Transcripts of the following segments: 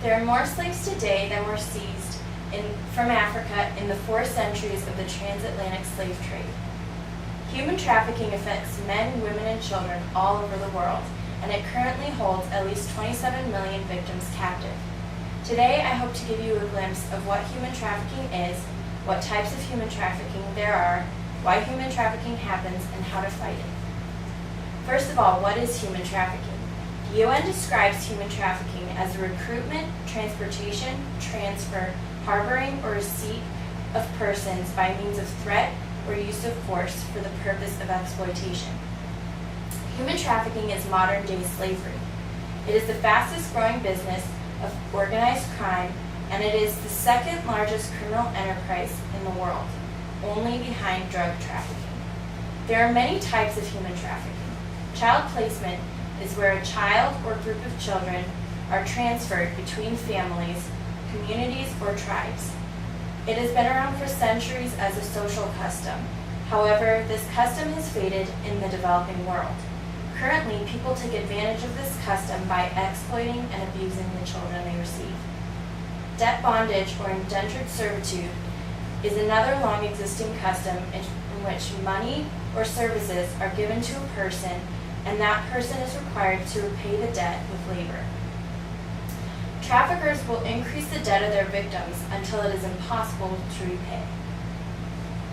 There are more slaves today than were seized from Africa in the 4 centuries of the transatlantic slave trade. Human trafficking affects men, women, and children all over the world, and it currently holds at least 27 million victims captive. Today, I hope to give you a glimpse of what human trafficking is, what types of human trafficking there are, why human trafficking happens, and how to fight it. First of all, what is human trafficking? The UN describes human trafficking as the recruitment, transportation, transfer, harboring, or receipt of persons by means of threat or use of force for the purpose of exploitation. Human trafficking is modern-day slavery. It is the fastest growing business of organized crime, and it is the second largest criminal enterprise in the world, only behind drug trafficking. There are many types of human trafficking. Child placement is where a child or group of children are transferred between families, communities, or tribes. It has been around for centuries as a social custom. However, this custom has faded in the developing world. Currently, people take advantage of this custom by exploiting and abusing the children they receive. Debt bondage or indentured servitude is another long-existing custom in which money or services are given to a person, and that person is required to repay the debt with labor. Traffickers will increase the debt of their victims until it is impossible to repay.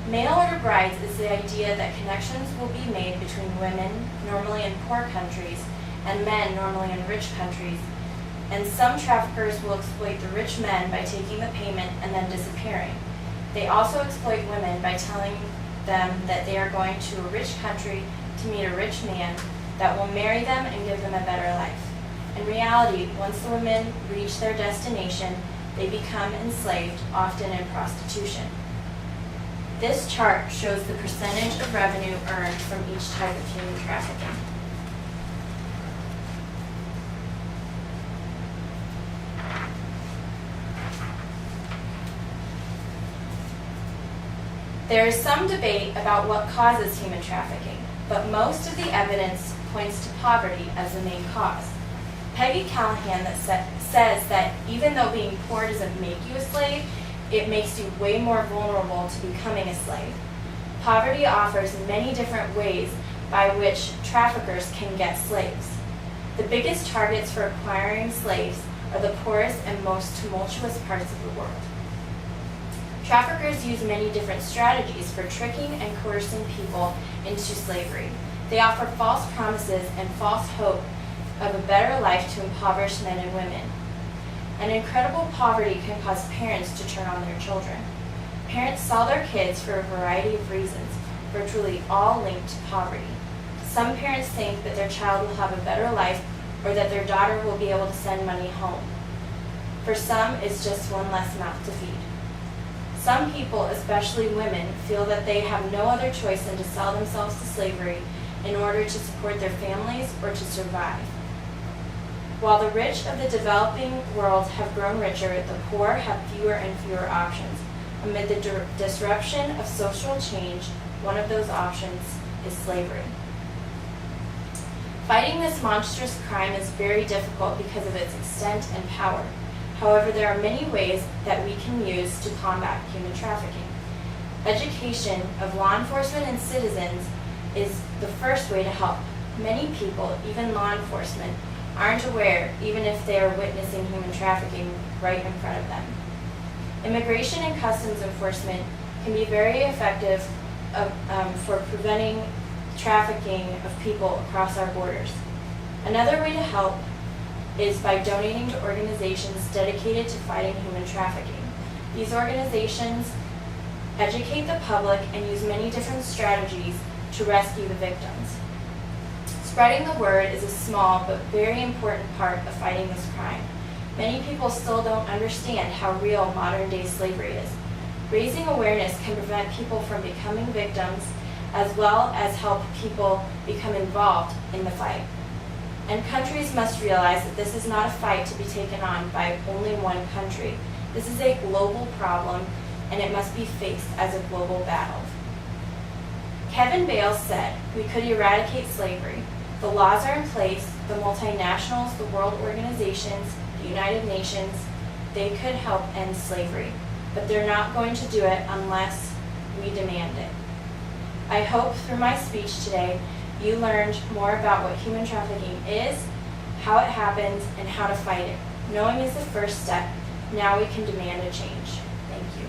Mail-order brides is the idea that connections will be made between women, normally in poor countries, and men, normally in rich countries, and some traffickers will exploit the rich men by taking the payment and then disappearing. They also exploit women by telling them that they are going to a rich country to meet a rich man that will marry them and give them a better life. In reality, once the women reach their destination, they become enslaved, often in prostitution. This chart shows the percentage of revenue earned from each type of human trafficking. There is some debate about what causes human trafficking, but most of the evidence points to poverty as the main cause. Peggy Callahan says that even though being poor doesn't make you a slave, it makes you way more vulnerable to becoming a slave. Poverty offers many different ways by which traffickers can get slaves. The biggest targets for acquiring slaves are the poorest and most tumultuous parts of the world. Traffickers use many different strategies for tricking and coercing people into slavery. They offer false promises and false hope of a better life to impoverished men and women. And incredible poverty can cause parents to turn on their children. Parents sell their kids for a variety of reasons, virtually all linked to poverty. Some parents think that their child will have a better life or that their daughter will be able to send money home. For some, it's just one less mouth to feed. Some people, especially women, feel that they have no other choice than to sell themselves to slavery in order to support their families or to survive. While the rich of the developing world have grown richer, the poor have fewer and fewer options. Amid the disruption of social change, one of those options is slavery. Fighting this monstrous crime is very difficult because of its extent and power. However, there are many ways that we can use to combat human trafficking. Education of law enforcement and citizens is the first way to help. Many people, even law enforcement, aren't aware, even if they are witnessing human trafficking right in front of them. Immigration and customs enforcement can be very effective for preventing trafficking of people across our borders. Another way to help is by donating to organizations dedicated to fighting human trafficking. These organizations educate the public and use many different strategies to rescue the victims. Spreading the word is a small but very important part of fighting this crime. Many people still don't understand how real modern-day slavery is. Raising awareness can prevent people from becoming victims, as well as help people become involved in the fight. And countries must realize that this is not a fight to be taken on by only one country. This is a global problem, and it must be faced as a global battle. Kevin Bales said, "We could eradicate slavery. The laws are in place, the multinationals, the world organizations, the the United Nations, they could help end slavery, but they're not going to do it unless we demand it. I hope through my speech today you learned more about what human trafficking is, how it happens, and how to fight it. Knowing is the first step. Now we can demand a change. Thank you.